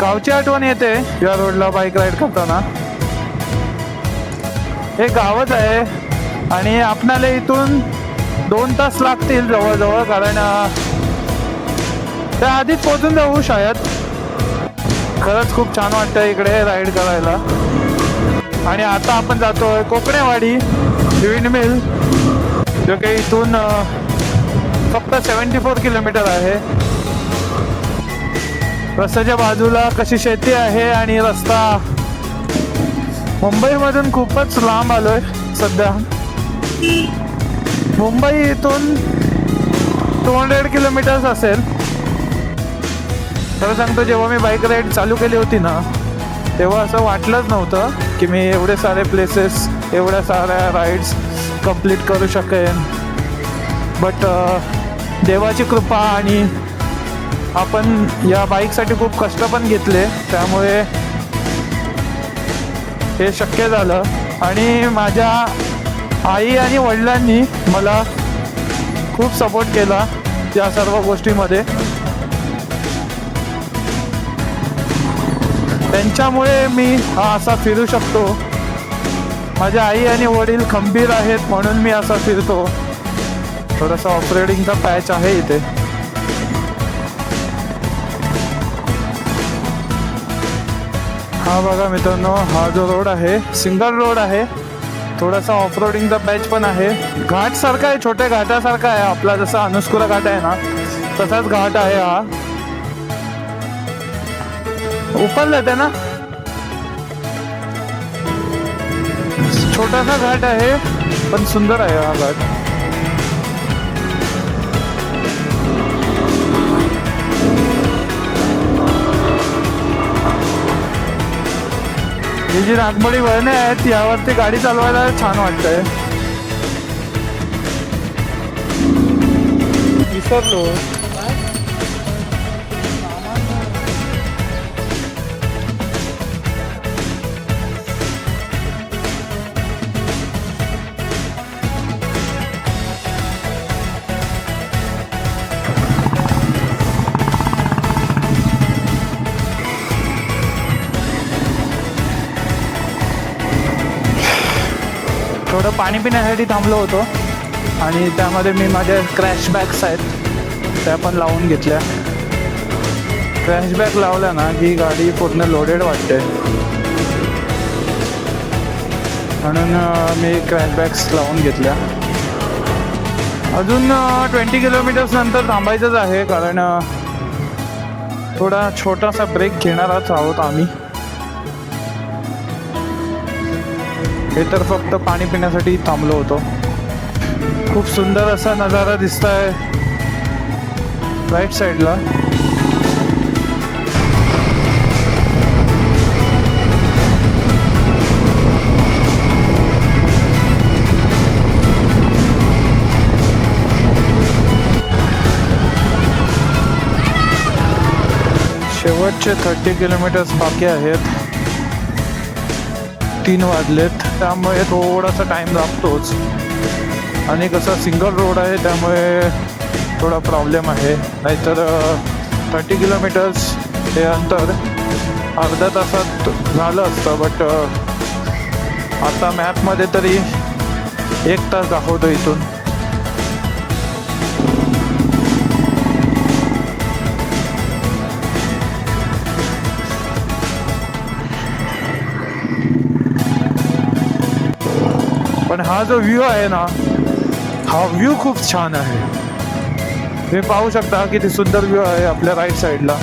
गावची आठवण येते या रोडला बाईक राईड करताना. हे गावच आहे आणि आपणाला इथून 2 तास लागतील जवळजवळ, कारण त्या आधीच पोहोचून जाऊ शायद. खरंच खूप छान वाटतं इकडे राईड करायला. आणि आता आपण जातोय कोकणेवाडी विंडमिल, जो काही इथून फक्त 74 किलोमीटर आहे. रस्त्याच्या बाजूला कशी शेती आहे आणि रस्ता मुंबईमधून खूपच लांब आलोय सध्या. मुंबई इथून 200 किलोमीटर्स असेल. खरं सांगतो, जेव्हा मी बाईक राईड चालू केली होती ना, तेव्हा असं वाटलंच नव्हतं की मी एवढे सारे प्लेसेस, एवढ्या साऱ्या राईड्स कंप्लीट करू शकेन. बट देवाची कृपा आणि आपण या बाईकसाठी खूप कष्ट पण घेतले, त्यामुळे हे शक्य झालं. आणि माझ्या आई आणि वडिलांनी मला खूप सपोर्ट केला या सर्व गोष्टीमध्ये. त्यांच्यामुळे मी हा असा फिरू शकतो. माझ्या आई आणि वडील खंबीर आहेत म्हणून मी असा फिरतो. थोडासा ऑफरोडिंगचा पॅच आहे इथे. हा बघा मित्रांनो, हा जो रोड आहे सिंगल रोड आहे. थोडासा ऑफरोडिंगचा पॅच पण आहे. घाट सारखा आहे, छोट्या घाटासारखा आहे. आपला जसा अनुस्कुरा घाट आहे ना, तसाच घाट आहे हा. ऊपर जाते ना, छोटासा घाट आहे पण सुंदर आहे हा घाट. ही जी नागमोडी वळणे आहेत यावरती गाडी चालवायला छान वाटतंय. विसरलो. थोडं पाणी पिण्यासाठी थांबलो होतो आणि त्यामध्ये मी माझ्या क्रॅश बॅग्स आहेत त्या पण लावून घेतल्या. क्रॅश बॅग लावल्या ना की गाडी पूर्ण लोडेड वाटते, म्हणून मी क्रॅश बॅग्स लावून घेतल्या. अजून 20 किलोमीटर्स नंतर थांबायचंच आहे, कारण थोडा छोटासा ब्रेक घेणारच आहोत आम्ही. हे तर फक्त पाणी पिण्यासाठी थांबलो होतो. खूप सुंदर असा नजारा दिसतोय राईट साईडला. शेवटचे 30 किलोमीटर्स बाकी आहेत. 3 वाजलेत, त्यामुळे थोडासा टाईम लागतोच. आणि कसं सिंगल रोड आहे त्यामुळे थोडा प्रॉब्लेम आहे. नाहीतर 30 किलोमीटर्स हे अंतर अर्ध्या तासात झालं असतं. बट आता मॅपमध्ये तरी 1 तास दाखवतो इथून. पण हा जो व्ह्यू आहे ना, हा व्ह्यू खूप छान आहे. तुम्ही पाहू शकता किती सुंदर व्ह्यू आहे आपल्या राईट साईडला.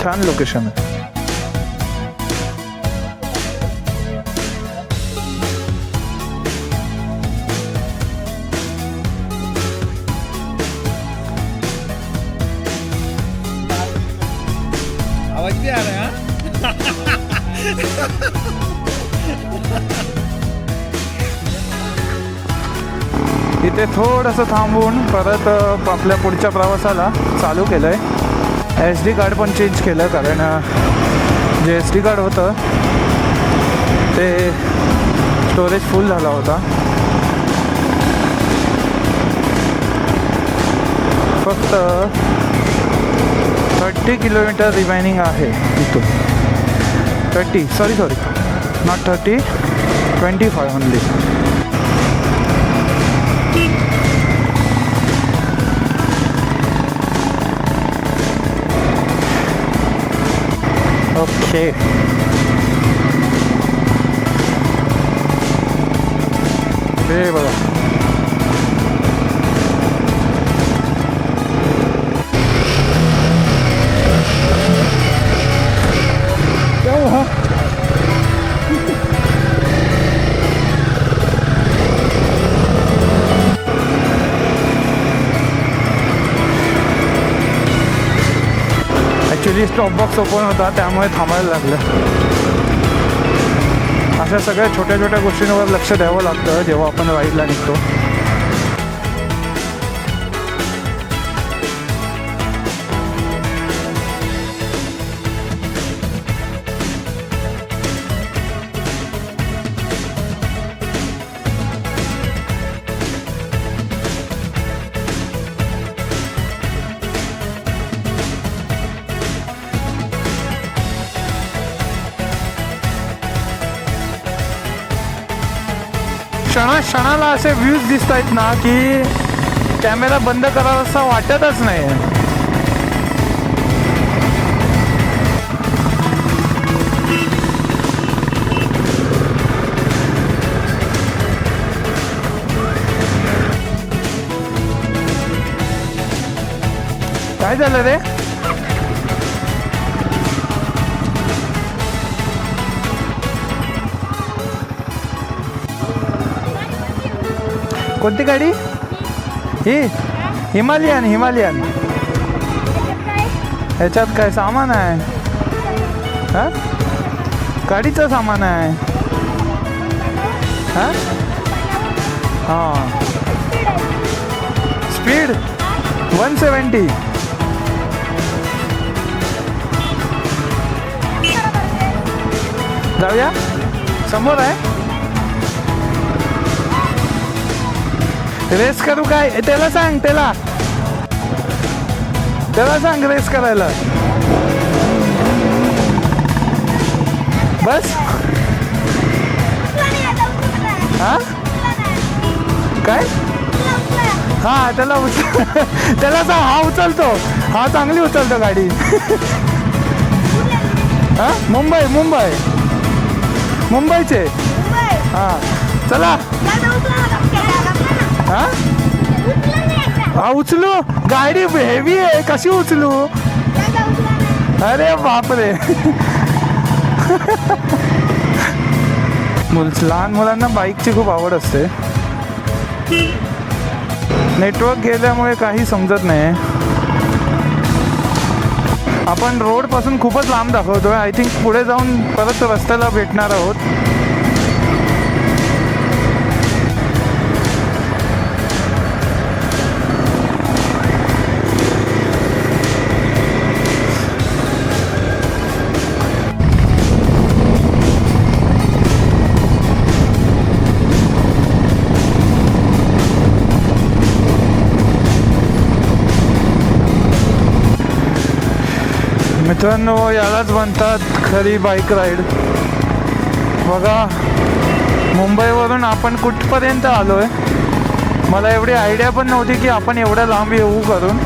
छान लोकेशन आहे. आवाज भी आ रहा है. इथे थोडंसं थांबवून परत आपल्या पुढच्या प्रवासाला चालू केलंय. एस डी कार्ड पण चेंज केलं, कारण जे एस डी कार्ड होतं ते स्टोरेज फुल झाला होता. फक्त 30 किलोमीटर रिमेनिंग आहे इथून. 30 सॉरी नॉट 30, 25 ओनली. ओके, हे बघा ॲक्च्युली स्टॉप बॉक्स ओपन होता त्यामुळे थांबायला लागलं. अशा सगळ्या छोट्या छोट्या गोष्टींवर लक्ष द्यावं लागतं जेव्हा आपण राईडला निघतो. क्षणाला असे व्ह्यूज दिसत आहेत ना की कॅमेरा बंद करावा असं वाटतच नाही. काय झालं रे? कोणती गाडी ही? हिमालयन. ह्याच्यात काय सामान आहे? हां, गाडीचं सामान आहे. हां हां, स्पीड 170. जाऊया, समोर आहे. रेस करू काय? त्याला सांग, त्याला सांग रेस करायला. बस. हा काय? हा त्याला त्याला सांग, हा उचलतो, हा चांगली उचलतो गाडी. हा, मुंबईचे. हा चला. हा उचलू, गाडी हेवी आहे, कशी उचलू? अरे बापरे. लहान मुलांना बाईकची खूप आवड असते. नेटवर्क गेल्यामुळे काही समजत नाही. आपण रोडपासून खूपच लांब दाखवतोय. आय थिंक पुढे जाऊन परत रस्त्याला भेटणार आहोत. मित्रांनो, यालाच म्हणतात खरी बाईक राईड. बघा, मुंबईवरून आपण कुठपर्यंत आलो आहे. मला एवढी आयडिया पण नव्हती की आपण एवढ्या लांब येऊ करून.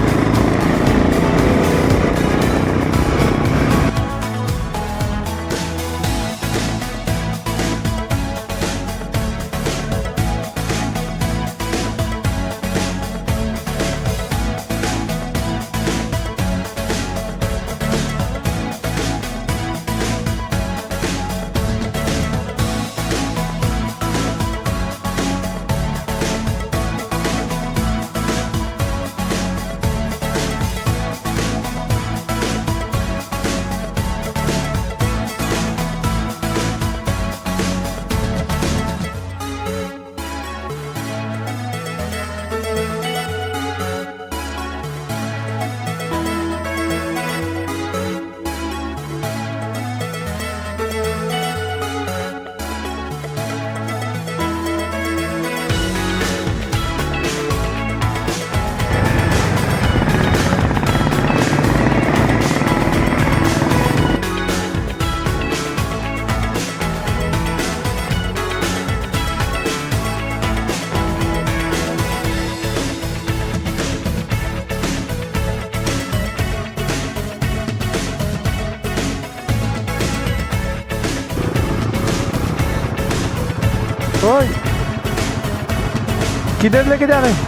किधर लेके जा रहे हैं?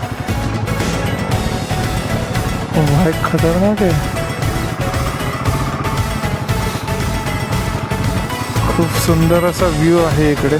ओ भाई खतरनाक है, खूप सुंदर असा व्ह्यू आहे इकडे.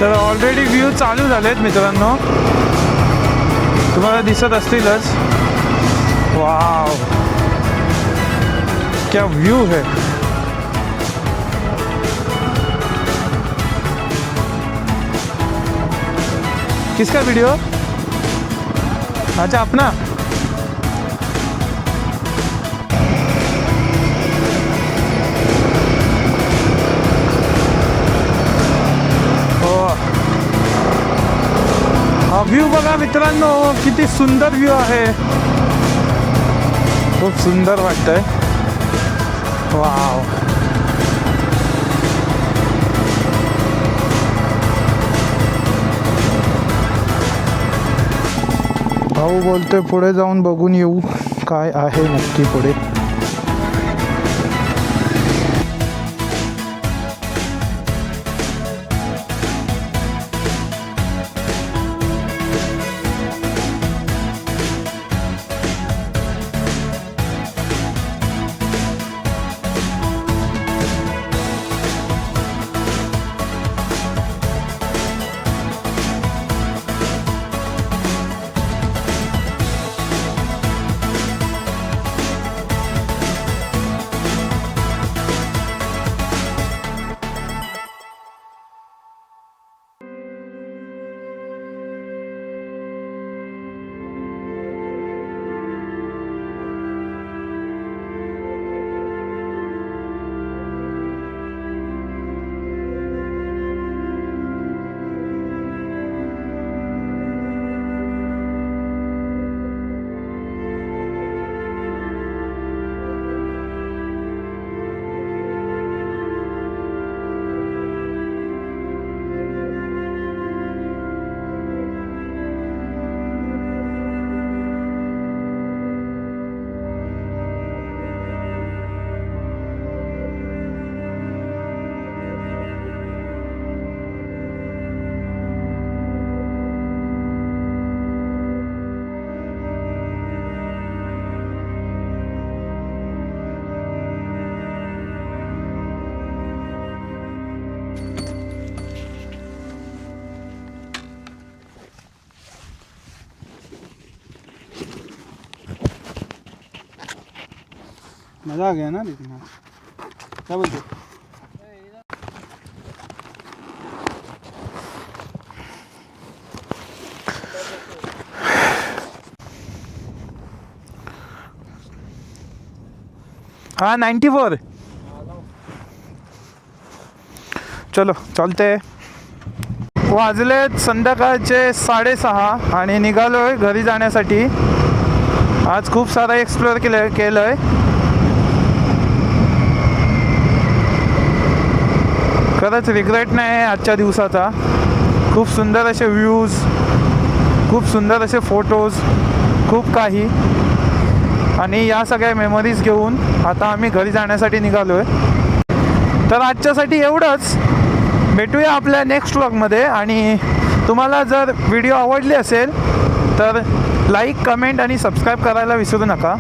तर ऑलरेडी व्ह्यू चालू झालेत मित्रांनो, तुम्हाला दिसत असतीलच. वाव क्या व्यू है. किसका वीडियो? अच्छा अपना. हा व्ह्यू बघा मित्रांनो, किती सुंदर व्ह्यू आहे, खूप सुंदर वाटतंय. वाव. भाऊ बोलतोय पुढे जाऊन बघून येऊ काय आहे नक्की पुढे. मज़ा आ गया ना, लेकिन क्या बोलते. हाँ 94. चलो चालते. वाजलेत संध्याकाळचे 6:30 आणि निघालोय घरी जाण्यासाठी. आज खूप सारा एक्सप्लोअर केलंय. खरंच रिग्रेट नाही आहे आजच्या दिवसाचा. खूप सुंदर असे व्ह्यूज, खूप सुंदर असे फोटोज, खूप काही. आणि या सगळ्या मेमरीज घेऊन आता आम्ही घरी जाण्यासाठी निघालो आहे. तर आजच्यासाठी एवढंच. भेटूया आपल्या नेक्स्ट व्लॉगमध्ये. आणि तुम्हाला जर व्हिडिओ आवडले असेल तर लाईक, कमेंट आणि सबस्क्राईब करायला विसरू नका.